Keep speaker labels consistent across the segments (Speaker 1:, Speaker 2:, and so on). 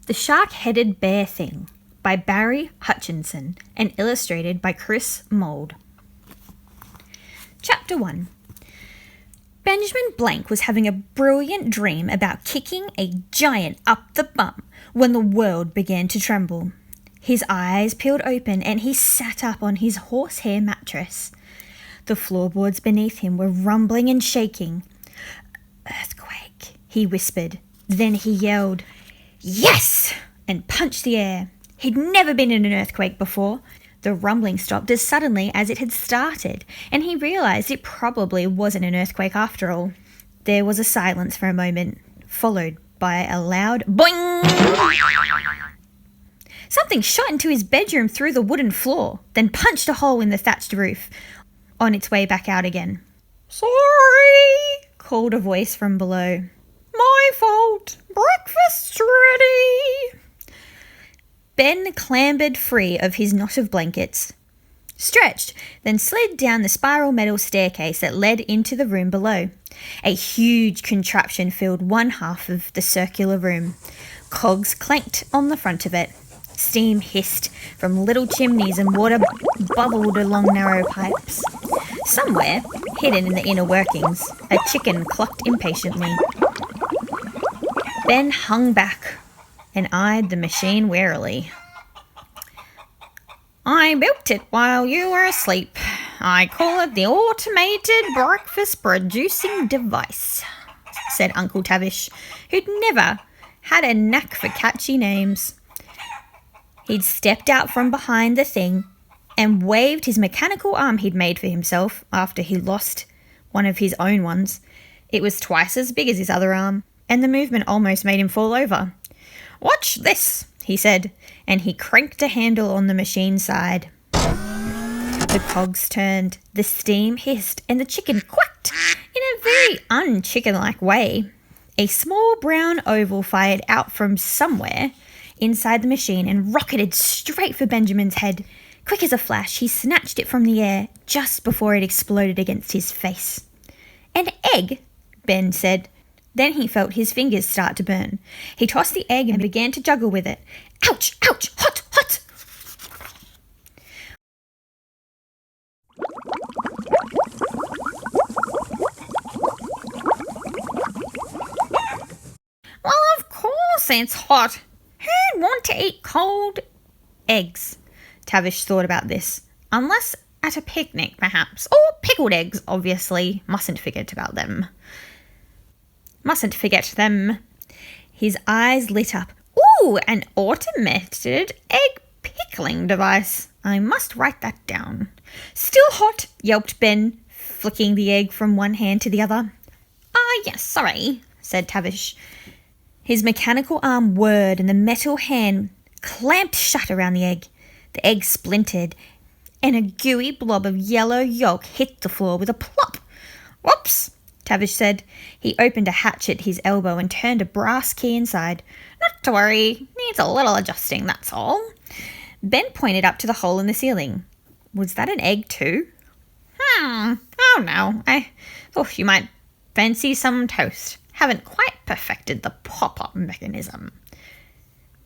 Speaker 1: The Shark-Headed Bear Thing by Barry Hutchinson and illustrated by Chris Mould. Chapter 1. Benjamin Blank was having a brilliant dream about kicking a giant up the bum when the world began to tremble. His eyes peeled open and he sat up on his horsehair mattress. The floorboards beneath him were rumbling and shaking. "Earthquake," he whispered. Then he yelled, "Yes!" and punched the air. He'd never been in an earthquake before. The rumbling stopped as suddenly as it had started, and he realized it probably wasn't an earthquake after all. There was a silence for a moment, followed by a loud boing! Something shot into his bedroom through the wooden floor, then punched a hole in the thatched roof, on its way back out again. "Sorry," called a voice from below. "My fault. Breakfast's ready." Ben clambered free of his knot of blankets, stretched, then slid down the spiral metal staircase that led into the room below. A huge contraption filled one half of the circular room. Cogs clanked on the front of it. Steam hissed from little chimneys and water bubbled along narrow pipes. Somewhere, hidden in the inner workings, a chicken clucked impatiently. Ben hung back and eyed the machine warily. "I built it while you were asleep. I call it the Automated Breakfast Producing Device," said Uncle Tavish, who'd never had a knack for catchy names. He'd stepped out from behind the thing and waved his mechanical arm he'd made for himself after he lost one of his own ones. It was twice as big as his other arm, and the movement almost made him fall over. "Watch this," he said, and he cranked a handle on the machine side. The cogs turned, the steam hissed, and the chicken quacked in a very un-chicken-like way. A small brown oval fired out from somewhere inside the machine and rocketed straight for Benjamin's head. Quick as a flash, he snatched it from the air just before it exploded against his face. "An egg," Ben said. Then he felt his fingers start to burn. He tossed the egg and began to juggle with it. "Ouch! Ouch! Hot! Hot!" "Well, of course it's hot. Who'd want to eat cold eggs?" Tavish thought about this. "Unless at a picnic, perhaps. Or pickled eggs, obviously. Mustn't forget them. His eyes lit up. "Ooh, an automated egg pickling device. I must write that down." "Still hot," yelped Ben, flicking the egg from one hand to the other. Yes, sorry," said Tavish. His mechanical arm whirred and the metal hand clamped shut around the egg. The egg splintered, and a gooey blob of yellow yolk hit the floor with a plop. "Whoops," Tavish said. He opened a hatch at his elbow and turned a brass key inside. "Not to worry, needs a little adjusting, that's all." Ben pointed up to the hole in the ceiling. "Was that an egg too?" Oh no, I thought you might fancy some toast. Haven't quite perfected the pop-up mechanism."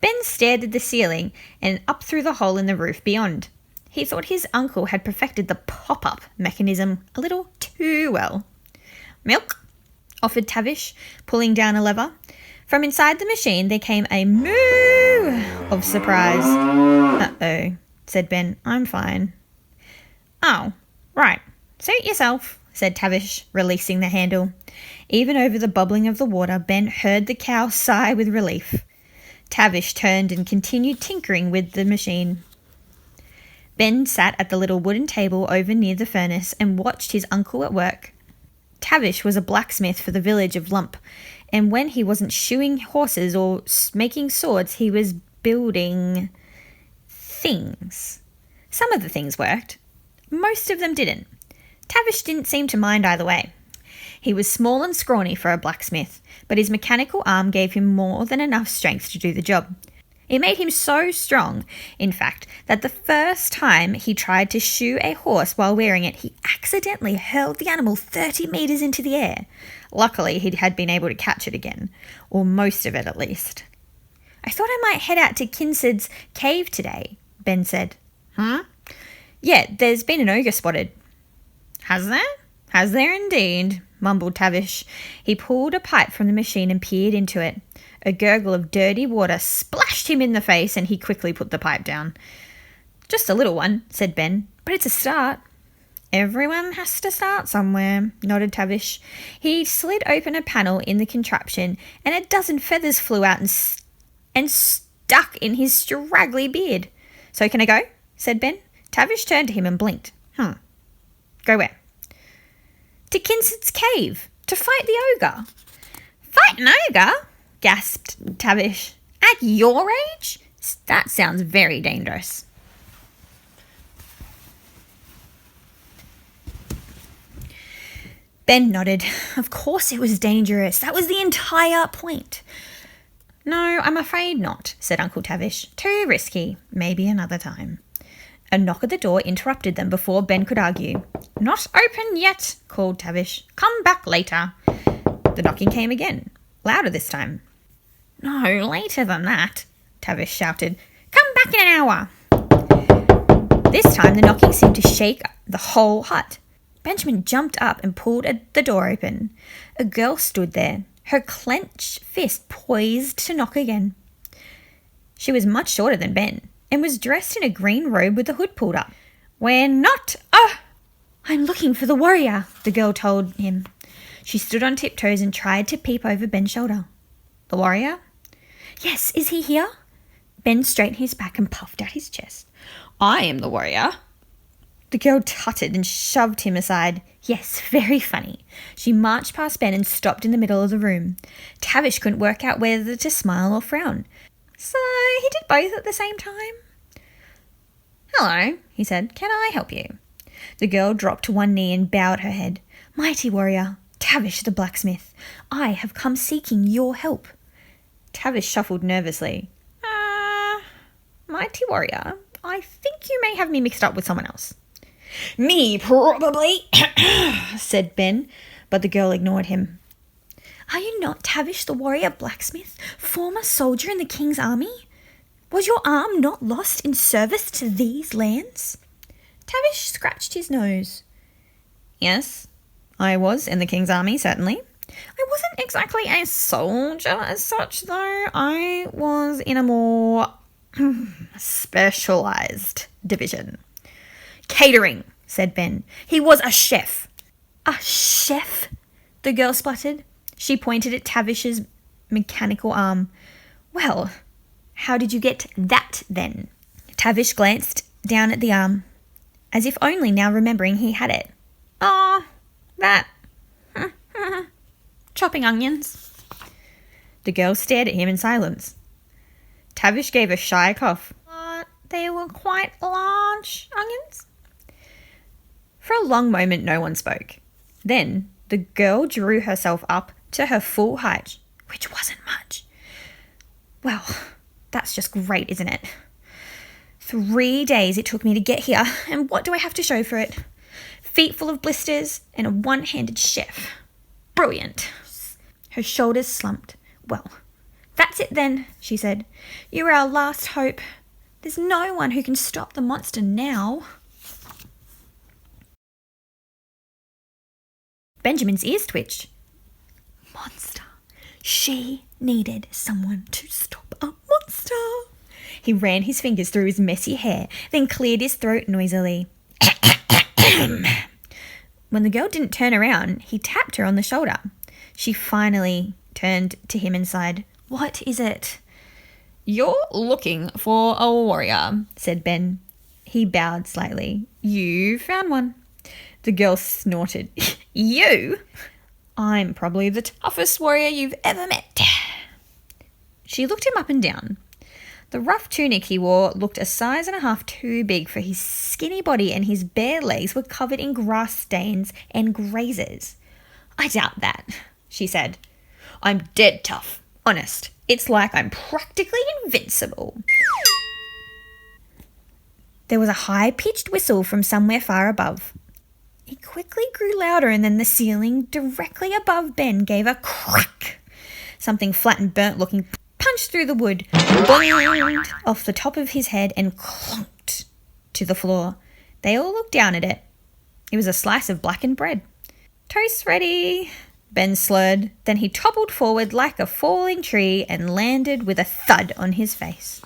Speaker 1: Ben stared at the ceiling and up through the hole in the roof beyond. He thought his uncle had perfected the pop-up mechanism a little too well. "Milk?" offered Tavish, pulling down a lever. From inside the machine there came a moo of surprise. "Uh-oh," said Ben. "I'm fine." "Oh, right. Suit yourself," said Tavish, releasing the handle. Even over the bubbling of the water, Ben heard the cow sigh with relief. Tavish turned and continued tinkering with the machine. Ben sat at the little wooden table over near the furnace and watched his uncle at work. Tavish was a blacksmith for the village of Lump, and when he wasn't shoeing horses or making swords, he was building things. Some of the things worked. Most of them didn't. Tavish didn't seem to mind either way. He was small and scrawny for a blacksmith, but his mechanical arm gave him more than enough strength to do the job. It made him so strong, in fact, that the first time he tried to shoe a horse while wearing it, he accidentally hurled the animal 30 meters into the air. Luckily, he had been able to catch it again, or most of it at least. I thought I might head out to Kinsid's cave today, Ben said. Huh? Yeah, there's been an ogre spotted. Has there? Has there indeed, mumbled Tavish. He pulled a pipe from the machine and peered into it. A gurgle of dirty water splashed him in the face and he quickly put the pipe down. Just a little one, said Ben, but it's a start. Everyone has to start somewhere, nodded Tavish. He slid open a panel in the contraption and a dozen feathers flew out and stuck in his straggly beard. So can I go? Said Ben. Tavish turned to him and blinked. Go where? To Kinsid's cave, to fight the ogre. Fight an ogre? Gasped Tavish. At your age? That sounds very dangerous. Ben nodded. Of course it was dangerous. That was the entire point. No, I'm afraid not, said Uncle Tavish. Too risky. Maybe another time. A knock at the door interrupted them before Ben could argue. Not open yet, called Tavish. Come back later. The knocking came again, louder this time. No, later than that, Tavish shouted. Come back in an hour. This time the knocking seemed to shake the whole hut. Benjamin jumped up and pulled the door open. A girl stood there, her clenched fist poised to knock again. She was much shorter than Ben and was dressed in a green robe with the hood pulled up. We're not... I'm looking for the warrior, the girl told him. She stood on tiptoes and tried to peep over Ben's shoulder. The warrior? Yes, is he here? Ben straightened his back and puffed out his chest. I am the warrior. The girl tutted and shoved him aside. Yes, very funny. She marched past Ben and stopped in the middle of the room. Tavish couldn't work out whether to smile or frown. So he did both at the same time. Hello, he said. Can I help you? The girl dropped to one knee and bowed her head. Mighty warrior, Tavish the blacksmith, I have come seeking your help. Tavish shuffled nervously. Mighty warrior, I think you may have me mixed up with someone else. Me, probably, said Ben, but the girl ignored him. Are you not Tavish the warrior blacksmith, former soldier in the king's army? Was your arm not lost in service to these lands? Tavish scratched his nose. Yes, I was in the king's army, certainly. I wasn't exactly a soldier as such, though. I was in a more specialised division. Catering, said Ben. He was a chef. A chef? The girl spluttered. She pointed at Tavish's mechanical arm. Well, how did you get that then? Tavish glanced down at the arm, as if only now remembering he had it. That. Chopping onions. The girl stared at him in silence. Tavish gave a shy cough. They were quite large onions. For a long moment no one spoke. Then the girl drew herself up to her full height, which wasn't much. Well, that's just great, isn't it? 3 days it took me to get here, and what do I have to show for it? Feet full of blisters and a one-handed chef. Brilliant. Her shoulders slumped. Well, that's it then, she said. You are our last hope. There's no one who can stop the monster now. Benjamin's ears twitched. Monster. She needed someone to stop a monster. He ran his fingers through his messy hair, then cleared his throat noisily. When the girl didn't turn around, he tapped her on the shoulder. She finally turned to him and sighed. What is it? You're looking for a warrior, said Ben. He bowed slightly. You found one. The girl snorted. You? I'm probably the toughest warrior you've ever met. She looked him up and down. The rough tunic he wore looked a size and a half too big for his skinny body, and his bare legs were covered in grass stains and grazes. I doubt that, she said. I'm dead tough, honest. It's like I'm practically invincible. There was a high-pitched whistle from somewhere far above. It quickly grew louder, and then the ceiling directly above Ben gave a crack. Something flat and burnt-looking punched through the wood, boinged off the top of his head and clonked to the floor. They all looked down at it. It was a slice of blackened bread. "Toast ready," Ben slurred. Then he toppled forward like a falling tree and landed with a thud on his face.